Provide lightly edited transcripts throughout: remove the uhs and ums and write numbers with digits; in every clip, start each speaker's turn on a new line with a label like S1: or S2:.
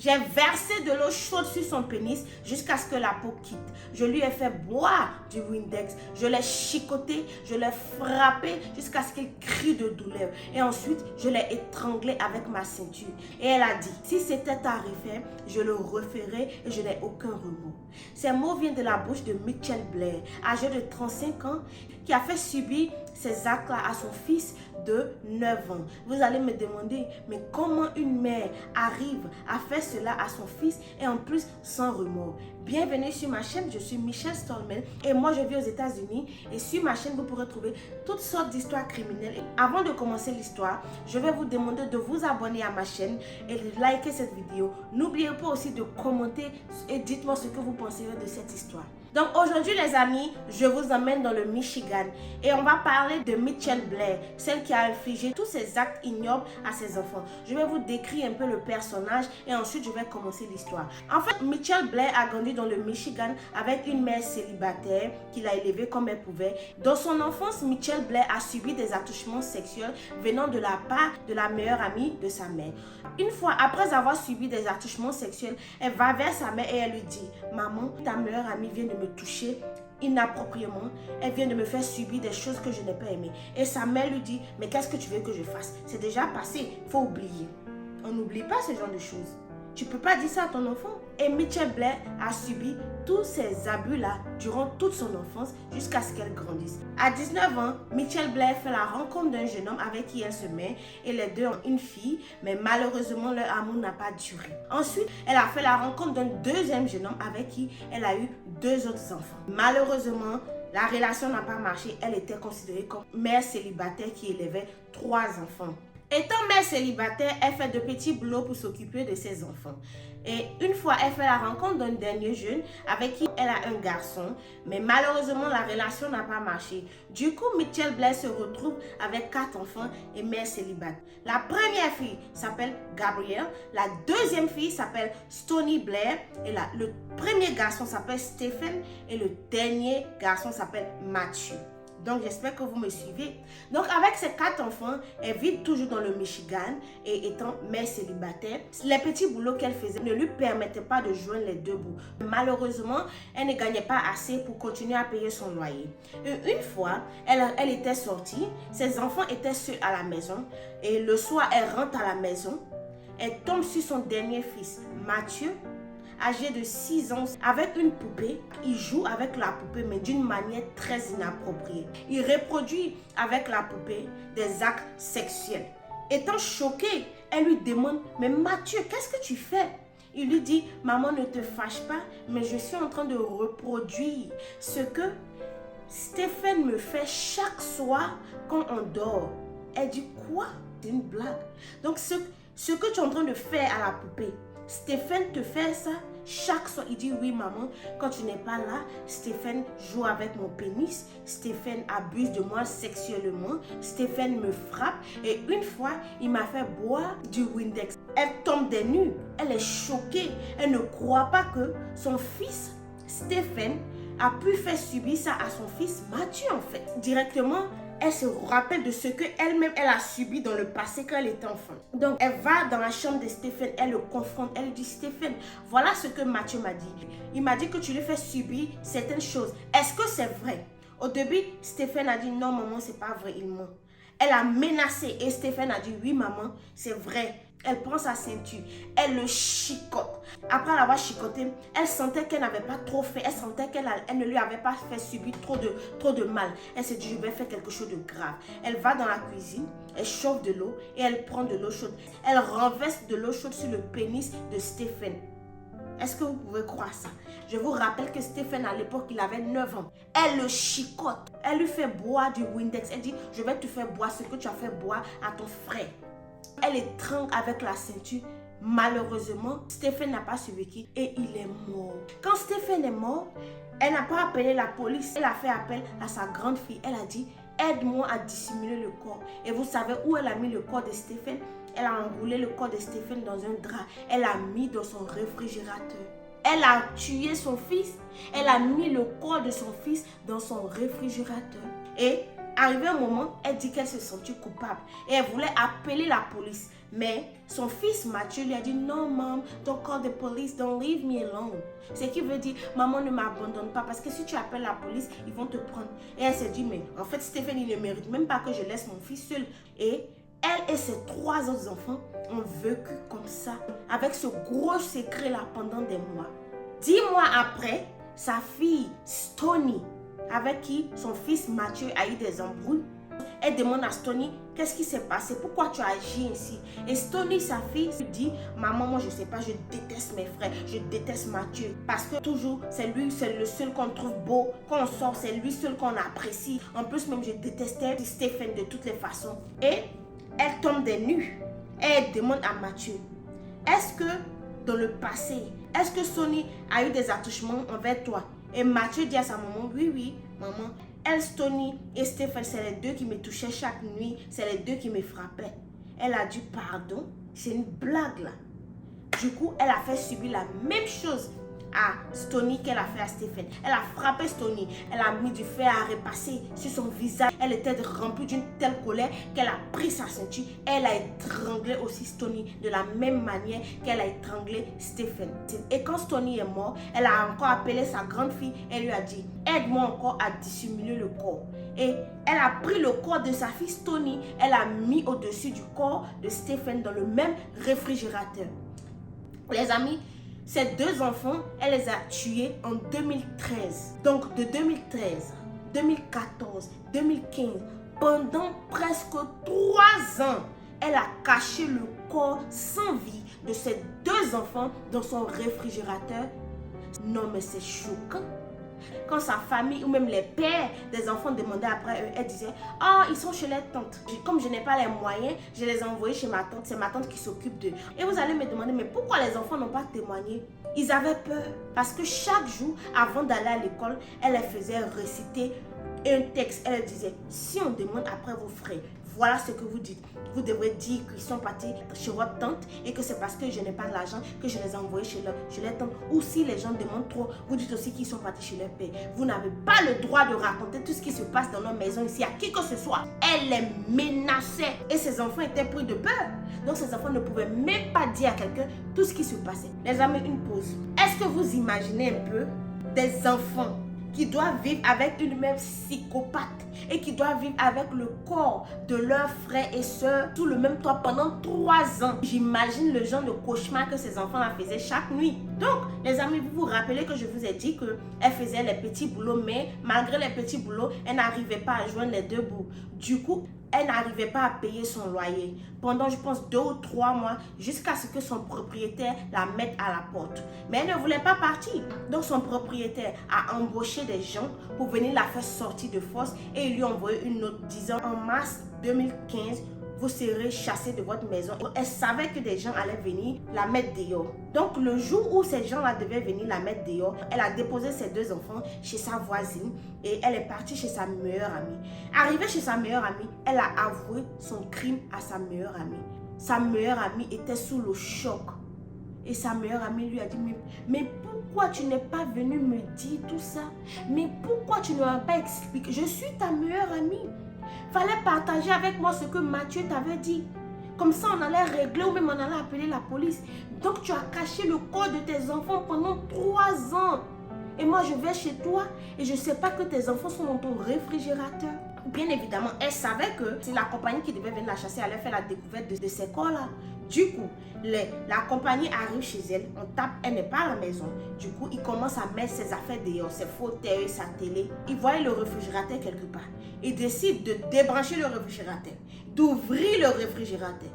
S1: J'ai versé de l'eau chaude sur son pénis jusqu'à ce que la peau quitte. Je lui ai fait boire du Windex. Je l'ai chicoté, je l'ai frappé jusqu'à ce qu'il crie de douleur. Et ensuite, je l'ai étranglé avec ma ceinture. Et elle a dit, si c'était à refaire, je le referai et je n'ai aucun remords. Ces mots viennent de la bouche de Mitchell Blair, âgé de 35 ans, qui a fait subir ces actes-là à son fils de 9 ans. Vous allez me demander, mais comment une mère arrive à faire cela à son fils et en plus sans remords? Bienvenue sur ma chaîne, je suis Michelle Stallman et moi je vis aux États-Unis et sur ma chaîne vous pourrez trouver toutes sortes d'histoires criminelles. Et avant de commencer l'histoire, je vais vous demander de vous abonner à ma chaîne et de liker cette vidéo. N'oubliez pas aussi de commenter et dites-moi ce que vous pensez de cette histoire. Donc aujourd'hui les amis, je vous emmène dans le Michigan et on va parler de Mitchell Blair, celle qui a infligé tous ces actes ignobles à ses enfants. Je vais vous décrire un peu le personnage et ensuite je vais commencer l'histoire. En fait, Mitchell Blair a grandi dans le Michigan avec une mère célibataire qui l'a élevée comme elle pouvait. Dans son enfance, Mitchell Blair a subi des attouchements sexuels venant de la part de la meilleure amie de sa mère. Une fois, après avoir subi des attouchements sexuels, elle va vers sa mère et elle lui dit « Maman, ta meilleure amie vient de me toucher inappropriément, elle vient de me faire subir des choses que je n'ai pas aimées. » Et sa mère lui dit « Mais qu'est-ce que tu veux que je fasse? C'est déjà passé, il faut oublier. » On n'oublie pas ce genre de choses. Tu ne peux pas dire ça à ton enfant. Et Mitchell Blair a subi tous ces abus-là durant toute son enfance jusqu'à ce qu'elle grandisse. À 19 ans, Mitchell Blair fait la rencontre d'un jeune homme avec qui elle se met et les deux ont une fille, mais malheureusement leur amour n'a pas duré. Ensuite, elle a fait la rencontre d'un deuxième jeune homme avec qui elle a eu 2 autres enfants. Malheureusement, la relation n'a pas marché. Elle était considérée comme mère célibataire qui élevait 3 enfants. Étant mère célibataire, elle fait de petits boulots pour s'occuper de ses enfants. Et une fois, elle fait la rencontre d'un dernier jeune avec qui elle a un garçon. Mais malheureusement, la relation n'a pas marché. Du coup, Mitchell Blair se retrouve avec 4 enfants et mère célibataire. La première fille s'appelle Gabrielle. La deuxième fille s'appelle Stony Blair. Et le premier garçon s'appelle Stephen. Et le dernier garçon s'appelle Matthew. Donc, j'espère que vous me suivez. Donc, avec ses 4 enfants, elle vit toujours dans le Michigan et étant mère célibataire, les petits boulots qu'elle faisait ne lui permettaient pas de joindre les deux bouts. Malheureusement, elle ne gagnait pas assez pour continuer à payer son loyer. Et une fois, elle était sortie, ses enfants étaient seuls à la maison et le soir, elle rentre à la maison, elle tombe sur son dernier fils, Mathieu, âgé de 6 ans, avec une poupée. Il joue avec la poupée, mais d'une manière très inappropriée. Il reproduit avec la poupée des actes sexuels. Étant choquée, elle lui demande « Mais Mathieu, qu'est-ce que tu fais ?» Il lui dit « Maman, ne te fâche pas, mais je suis en train de reproduire ce que Stéphane me fait chaque soir quand on dort. » Elle dit « Quoi ?» C'est une blague. Donc, ce que tu es en train de faire à la poupée, Stéphane te fait ça chaque soir. Il dit oui maman, quand tu n'es pas là, Stéphane joue avec mon pénis, Stéphane abuse de moi sexuellement, Stéphane me frappe et une fois il m'a fait boire du Windex. Elle tombe des nues, elle est choquée, elle ne croit pas que son fils Stéphane a pu faire subir ça à son fils Mathieu en fait. Directement, elle se rappelle de ce qu'elle-même elle a subi dans le passé quand elle était enfant. Donc, elle va dans la chambre de Stéphane, elle le confronte, elle lui dit « Stéphane, voilà ce que Mathieu m'a dit. Il m'a dit que tu lui fais subir certaines choses. Est-ce que c'est vrai ?» Au début, Stéphane a dit « Non, maman, c'est pas vrai, il ment. » Elle a menacé et Stéphane a dit « Oui, maman, c'est vrai. » Elle prend sa ceinture, elle le chicote. Après l'avoir chicoté, elle sentait qu'elle n'avait pas trop fait. Elle sentait qu'elle ne lui avait pas fait subir trop de mal. Elle s'est dit, je vais faire quelque chose de grave. Elle va dans la cuisine, elle chauffe de l'eau et elle prend de l'eau chaude. Elle renverse de l'eau chaude sur le pénis de Stéphane. Est-ce que vous pouvez croire ça? Je vous rappelle que Stéphane, à l'époque, il avait 9 ans. Elle le chicote. Elle lui fait boire du Windex. Elle dit, je vais te faire boire ce que tu as fait boire à ton frère. Elle étrangle avec la ceinture. Malheureusement, Stéphane n'a pas survécu et il est mort. Quand Stéphane est mort, elle n'a pas appelé la police. Elle a fait appel à sa grande fille. Elle a dit, aide-moi à dissimuler le corps. Et vous savez où elle a mis le corps de Stéphane? Elle a enroulé le corps de Stéphane dans un drap. Elle l'a mis dans son réfrigérateur. Elle a tué son fils. Elle a mis le corps de son fils dans son réfrigérateur. Et arrivé un moment, elle dit qu'elle se sentait coupable et elle voulait appeler la police. Mais son fils Mathieu lui a dit, non, maman, don't call the police, don't leave me alone. Ce qui veut dire, maman, ne m'abandonne pas, parce que si tu appelles la police, ils vont te prendre. Et elle s'est dit, mais en fait, Stephen, il ne mérite même pas que je laisse mon fils seul. Et elle et ses 3 autres enfants ont vécu comme ça, avec ce gros secret-là pendant des mois. 10 mois après, sa fille Stony, avec qui son fils Mathieu a eu des embrouilles, elle demande à Stony, qu'est-ce qui s'est passé? Pourquoi tu as agi ainsi? Et Stony, sa fille, dit, maman, moi je ne sais pas, je déteste mes frères, je déteste Mathieu. Parce que toujours, c'est lui, c'est le seul qu'on trouve beau. Quand on sort, c'est lui seul qu'on apprécie. En plus, même, je détestais Stephen de toutes les façons. Et elle tombe des nues. Et elle demande à Mathieu, est-ce que dans le passé, est-ce que Stony a eu des attouchements envers toi? Et Mathieu dit à sa maman, oui, maman. Elle, Stony et Stephen, c'est les 2 qui me touchaient chaque nuit. C'est les 2 qui me frappaient. Elle a dit, pardon, c'est une blague là. Du coup, elle a fait subir la même chose à Stony qu'elle a fait à Stephen. Elle a frappé Stony. Elle a mis du fer à repasser sur son visage. Elle était remplie d'une telle colère qu'elle a pris sa ceinture. Elle a étranglé aussi Stony de la même manière qu'elle a étranglé Stephen. Et quand Stony est mort, elle a encore appelé sa grande fille. Elle lui a dit, aide-moi encore à dissimuler le corps. Et elle a pris le corps de sa fille Stony. Elle a mis au-dessus du corps de Stephen dans le même réfrigérateur. Les amis, ces 2 enfants, elle les a tués en 2013. Donc de 2013, 2014, 2015, pendant presque 3 ans, elle a caché le corps sans vie de ces 2 enfants dans son réfrigérateur. Non mais c'est choquant. Quand sa famille ou même les pères des enfants demandaient après eux, elle disait, ah, ils sont chez les tantes. Comme je n'ai pas les moyens, je les ai envoyés chez ma tante. C'est ma tante qui s'occupe d'eux. Et vous allez me demander, mais pourquoi les enfants n'ont pas témoigné? Ils avaient peur. Parce que chaque jour, avant d'aller à l'école, elle les faisait réciter un texte. Elle disait, si on demande après vos frères, voilà ce que vous dites. Vous devrez dire qu'ils sont partis chez votre tante et que c'est parce que je n'ai pas d'argent que je les ai envoyés chez les tantes. Ou si les gens demandent trop, vous dites aussi qu'ils sont partis chez leur père. Vous n'avez pas le droit de raconter tout ce qui se passe dans nos maisons ici à qui que ce soit. Elle les menaçait et ses enfants étaient pris de peur. Donc ces enfants ne pouvaient même pas dire à quelqu'un tout ce qui se passait. Les amis, une pause. Est-ce que vous imaginez un peu des enfants qui doivent vivre avec une même psychopathe et qui doivent vivre avec le corps de leurs frères et sœurs sous le même toit pendant 3 ans. J'imagine le genre de cauchemar que ces enfants la faisaient chaque nuit. Donc, les amis, vous vous rappelez que je vous ai dit qu'elle faisait les petits boulots, mais malgré les petits boulots, elle n'arrivait pas à joindre les 2 bouts. Du coup, elle n'arrivait pas à payer son loyer pendant, je pense, 2 ou 3 mois jusqu'à ce que son propriétaire la mette à la porte. Mais elle ne voulait pas partir. Donc, son propriétaire a embauché des gens pour venir la faire sortir de force et il lui a envoyé une note disant en mars 2015, vous serez chassé de votre maison. Elle savait que des gens allaient venir la mettre dehors. Donc, le jour où ces gens-là devaient venir la mettre dehors, elle a déposé ses 2 enfants chez sa voisine et elle est partie chez sa meilleure amie. Arrivée chez sa meilleure amie, elle a avoué son crime à sa meilleure amie. Sa meilleure amie était sous le choc. Et sa meilleure amie lui a dit, mais pourquoi tu n'es pas venu me dire tout ça? Mais pourquoi tu ne m'as pas expliqué? Je suis ta meilleure amie. Fallait partager avec moi ce que Mathieu t'avait dit. Comme ça, on allait régler ou même on allait appeler la police. Donc, tu as caché le corps de tes enfants pendant 3 ans. Et moi, je vais chez toi et je ne sais pas que tes enfants sont dans ton réfrigérateur. Bien évidemment, elle savait que c'est la compagnie qui devait venir la chasser. Elle allait faire la découverte de ces corps-là. Du coup, la compagnie arrive chez elle, on tape, elle n'est pas à la maison. Du coup, il commence à mettre ses affaires dehors, ses fauteuils, sa télé. Il voyait le réfrigérateur quelque part. Il décide de débrancher le réfrigérateur, d'ouvrir le réfrigérateur.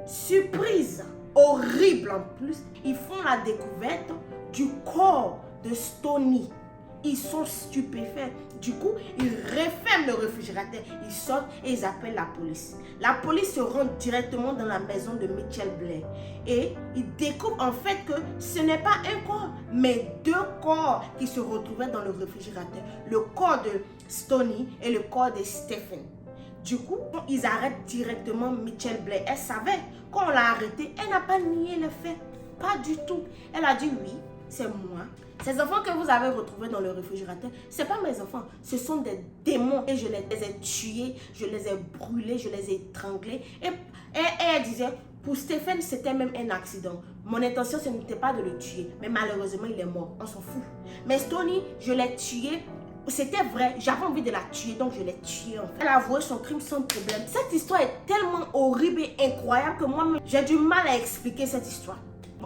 S1: Surprise, horrible en plus, ils font la découverte du corps de Stony. Ils sont stupéfaits. Du coup, ils referment le réfrigérateur. Ils sortent et ils appellent la police. La police se rend directement dans la maison de Mitchell Blair. Et ils découvrent en fait que ce n'est pas un corps, mais 2 corps qui se retrouvaient dans le réfrigérateur. Le corps de Stony et le corps de Stephen. Du coup, ils arrêtent directement Mitchell Blair. Elle savait. Quand on l'a arrêtée, elle n'a pas nié le fait. Pas du tout. Elle a dit oui, c'est moi. Ces enfants que vous avez retrouvés dans le réfrigérateur, ce n'est pas mes enfants, ce sont des démons. Et je les ai tués, je les ai brûlés, je les ai étranglés. Et elle disait, Pour Stéphane, c'était même un accident. Mon intention, ce n'était pas de le tuer. Mais malheureusement, il est mort. On s'en fout. Mais Stony, je l'ai tué. C'était vrai, j'avais envie de la tuer, donc je l'ai tuée en fait. Elle a avoué son crime sans problème. Cette histoire est tellement horrible et incroyable que moi-même, j'ai du mal à expliquer cette histoire.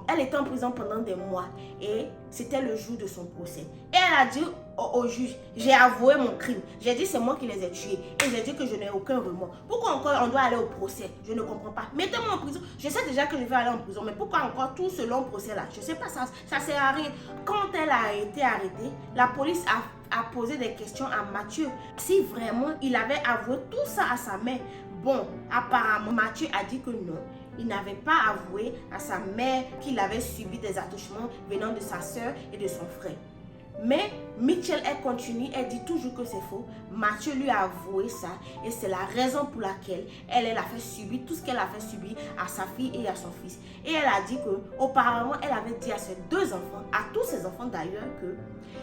S1: Elle était en prison pendant des mois et c'était le jour de son procès. Et elle a dit au juge, j'ai avoué mon crime. J'ai dit c'est moi qui les ai tués et j'ai dit que je n'ai aucun remords. Pourquoi encore on doit aller au procès? Je ne comprends pas. Mettez-moi en prison. Je sais déjà que je vais aller en prison, mais pourquoi encore tout ce long procès là? Je ne sais pas, ça sert à rien. Quand elle a été arrêtée, la police a posé des questions à Mathieu. Si vraiment il avait avoué tout ça à sa mère. Bon, apparemment Mathieu a dit que non. Il n'avait pas avoué à sa mère qu'il avait subi des attouchements venant de sa soeur et de son frère. Mais Mitchell, elle continue, elle dit toujours que c'est faux. Mathieu lui a avoué ça et c'est la raison pour laquelle elle a fait subir tout ce qu'elle a fait subir à sa fille et à son fils. Et elle a dit qu'auparavant, elle avait dit à ses deux enfants, à tous ses enfants d'ailleurs, que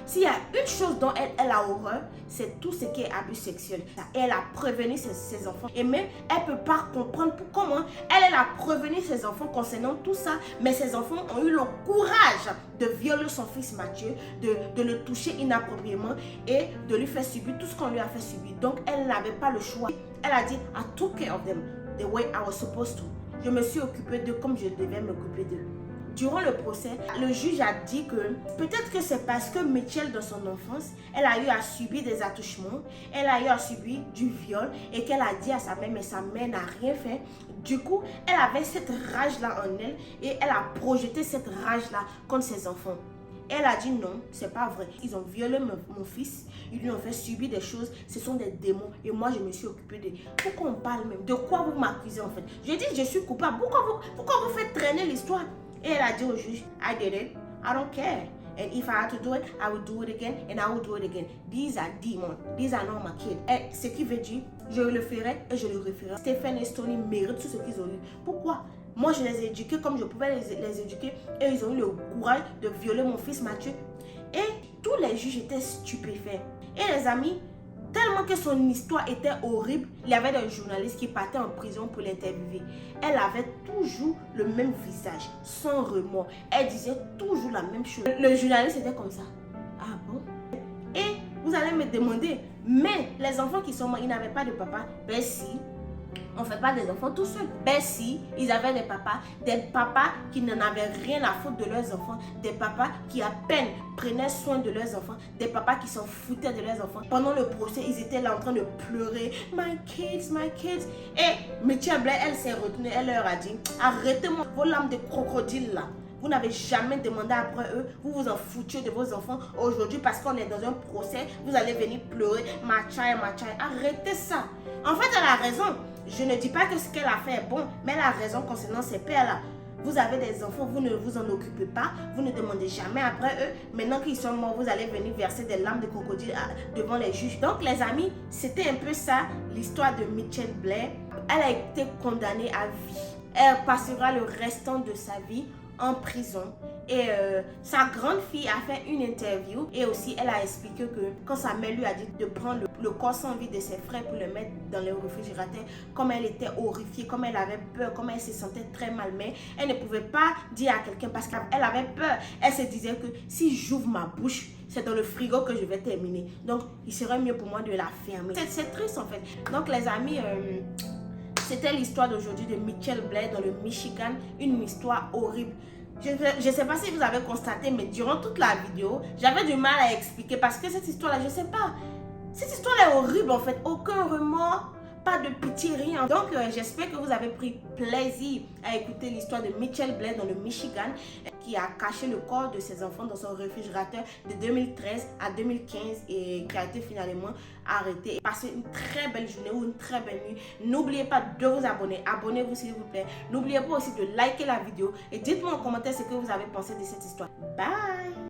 S1: s'il y a une chose dont elle a horreur, c'est tout ce qui est abus sexuel. Et elle a prévenu ses enfants. Et même, elle ne peut pas comprendre comment elle a prévenu ses enfants concernant tout ça. Mais ses enfants ont eu le courage de violer son fils Mathieu, de le toucher inappropriément et de lui faire subir tout ce qu'on lui a fait subir. Donc, elle n'avait pas le choix. Elle a dit, I took care of them the way I was supposed to. Je me suis occupée d'eux comme je devais m'occuper d'eux. Durant le procès, le juge a dit que peut-être que c'est parce que Mitchell, dans son enfance, elle a eu à subir des attouchements, elle a eu à subir du viol et qu'elle a dit à sa mère, mais sa mère n'a rien fait. Du coup, elle avait cette rage-là en elle et elle a projeté cette rage-là contre ses enfants. Elle a dit non, c'est pas vrai. Ils ont violé mon fils, ils lui ont fait subir des choses, ce sont des démons et moi je me suis occupée de... Pourquoi on parle même? De quoi vous m'accusez en fait? Je dis je suis coupable, pourquoi vous faites traîner l'histoire? Et elle a dit au juge, I did it, I don't care. And if I had to do it, I would do it again and I would do it again. These are demons, these are not my kids. Et ce qui veut dire, je le ferai et je le referai. Stéphane et Stony méritent tout ce qu'ils ont eu. Pourquoi? Moi, je les ai éduqués comme je pouvais les éduquer et ils ont eu le courage de violer mon fils Mathieu. Et tous les juges étaient stupéfaits. Et les amis, tellement que son histoire était horrible, il y avait des journalistes qui partaient en prison pour l'interviewer. Elle avait toujours le même visage, sans remords. Elle disait toujours la même chose. Le journaliste était comme ça. Ah bon? Et vous allez me demander, mais les enfants qui sont morts, ils n'avaient pas de papa? Ben si. On ne fait pas des enfants tout seuls. Ben si, ils avaient des papas qui n'en avaient rien à foutre de leurs enfants, des papas qui à peine prenaient soin de leurs enfants, des papas qui s'en foutaient de leurs enfants. Pendant le procès, ils étaient là en train de pleurer. My kids, my kids. Et Mitchell Blair, elle s'est retenue, elle leur a dit, arrêtez-moi vos larmes de crocodile là. Vous n'avez jamais demandé après eux, vous vous en foutiez de vos enfants. Aujourd'hui, parce qu'on est dans un procès, vous allez venir pleurer, my child, my child. Arrêtez ça. En fait, elle a raison. Je ne dis pas que ce qu'elle a fait est bon, mais elle a raison concernant ces pères-là. Vous avez des enfants, vous ne vous en occupez pas, vous ne demandez jamais après eux. Maintenant qu'ils sont morts, vous allez venir verser des larmes de crocodile devant les juges. Donc les amis, c'était un peu ça, l'histoire de Mitchell Blair. Elle a été condamnée à vie. Elle passera le restant de sa vie en prison. Et sa grande fille a fait une interview et aussi elle a expliqué que quand sa mère lui a dit de prendre le corps sans vie de ses frères pour le mettre dans le réfrigérateur, comme elle était horrifiée, comme elle avait peur, comme elle se sentait très mal, mais elle ne pouvait pas dire à quelqu'un parce qu'elle avait peur. Elle se disait que si j'ouvre ma bouche, c'est dans le frigo que je vais terminer. Donc il serait mieux pour moi de la fermer. C'est triste en fait. Donc les amis, c'était l'histoire d'aujourd'hui de Mitchell Blair dans le Michigan, une histoire horrible. Je ne sais pas si vous avez constaté, mais durant toute la vidéo, j'avais du mal à expliquer parce que cette histoire-là, je ne sais pas. Cette histoire est horrible en fait. Aucun remords, pas de pitié, rien. Donc, j'espère que vous avez pris plaisir à écouter l'histoire de Mitchell Blair dans le Michigan qui a caché le corps de ses enfants dans son réfrigérateur de 2013 à 2015 et qui a été finalement arrêté. Passez une très belle journée ou une très belle nuit. N'oubliez pas de vous abonner. Abonnez-vous s'il vous plaît. N'oubliez pas aussi de liker la vidéo et dites-moi en commentaire ce que vous avez pensé de cette histoire. Bye!